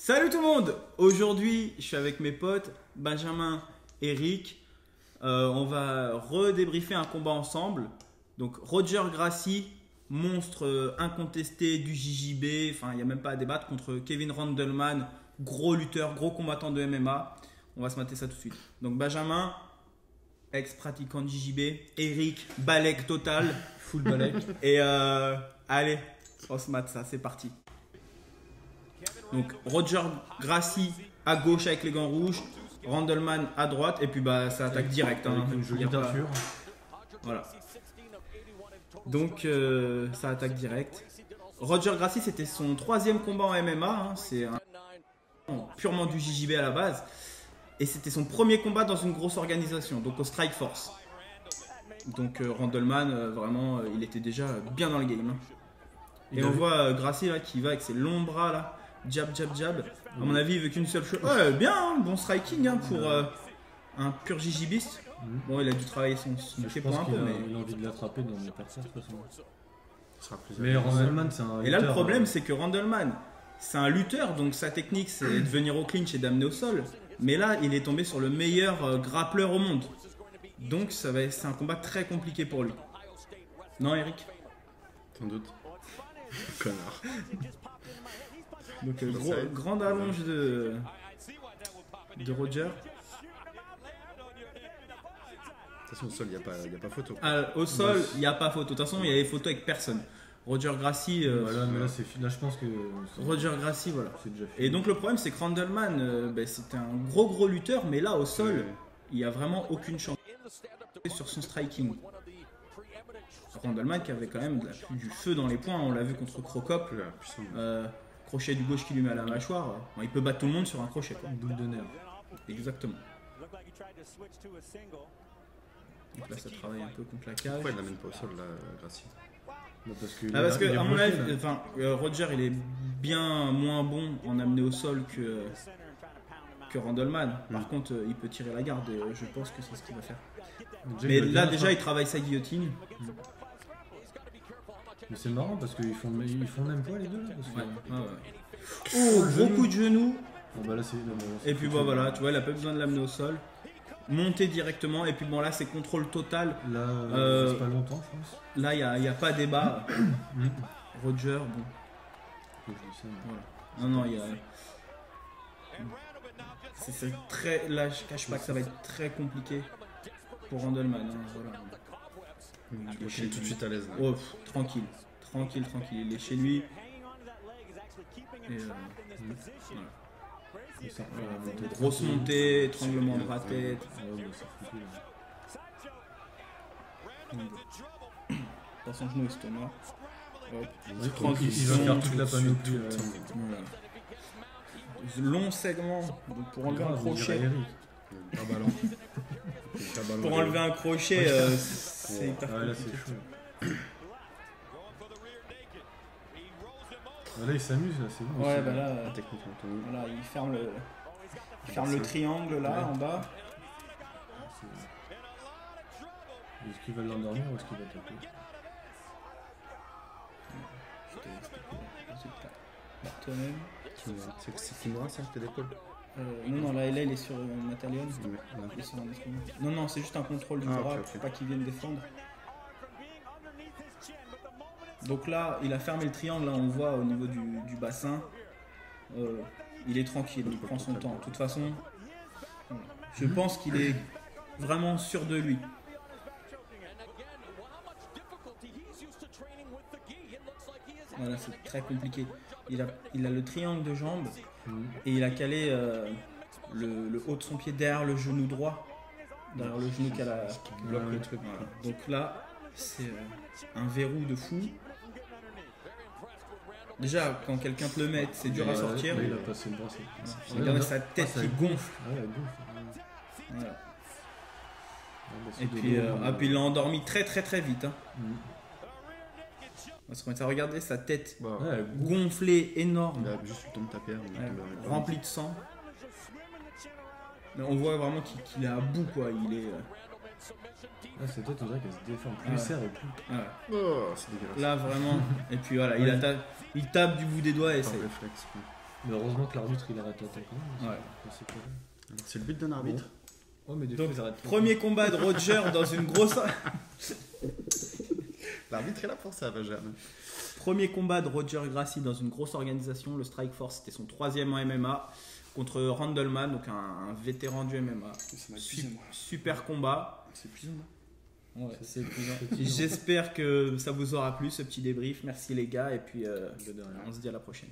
Salut tout le monde. Aujourd'hui, je suis avec mes potes Benjamin, Eric. On va redébriefer un combat ensemble. Donc Roger Gracie, monstre incontesté du JJB. Enfin, il n'y a même pas à débattre contre Kevin Randleman, gros lutteur, gros combattant de MMA. On va se mater ça tout de suite. Donc Benjamin, ex-pratiquant de JJB. Eric, balèque total. Full balèque. Et allez, on se mate ça, c'est parti. Donc Roger Gracie à gauche avec les gants rouges, Randleman à droite, et puis bah ça attaque direct. Hein, une jolie teinture. Voilà. Donc ça attaque direct. Roger Gracie, c'était son troisième combat en MMA. Hein, c'est purement du JJB à la base. Et c'était son premier combat dans une grosse organisation, donc au Strike Force. Donc Randleman, vraiment, il était déjà bien dans le game. Hein. Et on voit Gracie là qui va avec ses longs bras là. Jab, jab, jab. À mon avis, il veut qu'une seule chose. Ouais, bien, hein, bon striking hein, pour un pur JJBiste. Bon, il a dû travailler son pied pour un peu, mais. Il a envie de l'attraper, non, mais personne de toute façon. Mais Randleman, c'est un. Et là, le problème, c'est que Randleman, c'est un lutteur, donc sa technique, c'est de venir au clinch et d'amener au sol. Mais là, il est tombé sur le meilleur grappleur au monde. Donc, c'est un combat très compliqué pour lui. Non, Eric? Sans doute. Connard. Donc grande allonge de Roger. De toute façon, au sol, il n'y a pas photo. Au sol, il n'y a pas photo. De toute façon, il y a des photos avec personne. Roger Gracie. Voilà, mais là, je pense que. Roger Gracie, voilà. C'est déjà fini. Et donc, le problème, c'est que Randleman, c'était un gros lutteur, mais là, au sol, il n'y a vraiment aucune chance sur son striking. Randleman qui avait quand même du feu dans les poings, on l'a vu contre Crocop. Crochet du gauche qui lui met à la mâchoire, il peut battre tout le monde sur un crochet. Quoi. Boule de nerf. Exactement. Donc là, ça travaille un peu contre la cage. Pourquoi il l'amène pas au sol, là, Gracie? Parce que à mon avis, Roger, il est bien moins bon en amener au sol que Randleman. Par contre, il peut tirer la garde et je pense que c'est ce qu'il va faire. Mais là, déjà, il travaille sa guillotine. Mais c'est marrant parce qu'ils font le même poids les deux là. Oh, gros coup de genou. Bon, bah là, et puis bah, voilà, tu vois, il a pas besoin de l'amener au sol. Monter directement. Et puis bon, là, c'est contrôle total. Là, c'est pas longtemps, je pense. Là, il n'y a pas débat. Roger, bon. Voilà. Non, il y a. C'est très. Là, je cache pas que ça va être très compliqué pour Randleman. Hein, voilà. Je suis tout de suite à l'aise. Oh, tranquille. Il est chez lui. Et voilà. Grosse montée, étranglement de bras tête. Dans son genou, estomac. Tranquille, il va faire toute la panoplie. Long segment pour enlever un crochet. Pour enlever un crochet, c'est hyper compliqué. Là, c'est chaud. Là, il s'amuse, là, c'est bon. Ouais, bah là, voilà, il ferme le triangle là en bas. Est-ce qu'il va l'endormir ou est-ce qu'il va taper? Toi-même. C'est Kimura, ça, tes épaules? Non, là, il est sur Natalion. Non, c'est juste un contrôle du bras pour pas qu'il vienne défendre. Donc là, il a fermé le triangle, là on voit au niveau du bassin. Il est tranquille, il prend son temps. De toute façon, je pense qu'il est vraiment sûr de lui. Voilà, c'est très compliqué. Il a le triangle de jambes et il a calé le haut de son pied derrière le genou droit. Derrière le genou qui bloque le truc. Voilà. Donc là, c'est un verrou de fou. Déjà, quand quelqu'un te le met, c'est dur à sortir. Il a passé le bras. Regardez sa tête qui gonfle. Voilà. Et puis il l'a endormi très vite. Hein. On va se commencer à regarder sa tête gonflée, énorme. Il a juste le temps de taper. Remplie de sang. Mais on voit vraiment qu'il est à bout, quoi. Il est. Cette tête, on dirait qu'elle se déforme. Plus il serre et plus. Oh, c'est dégueulasse. Là, vraiment. Et puis voilà, il tape du bout des doigts et c'est. Réflexe. Mais heureusement que l'arbitre il arrête l'attaque. Ouais. Alors, c'est le but d'un arbitre. Oh, mais des Donc, fois, ils arrêtent. premier combat de Roger dans une grosse. L'arbitre est là pour ça, Benjamin. Premier combat de Roger Gracie dans une grosse organisation. Le Strike Force, c'était son 3e en MMA contre Randleman, donc un vétéran du MMA. Ça m'a épuisé, moi. Super combat. C'est épuisant, non? Ouais, c'est épuisant. J'espère que ça vous aura plu ce petit débrief. Merci les gars et puis on se dit à la prochaine.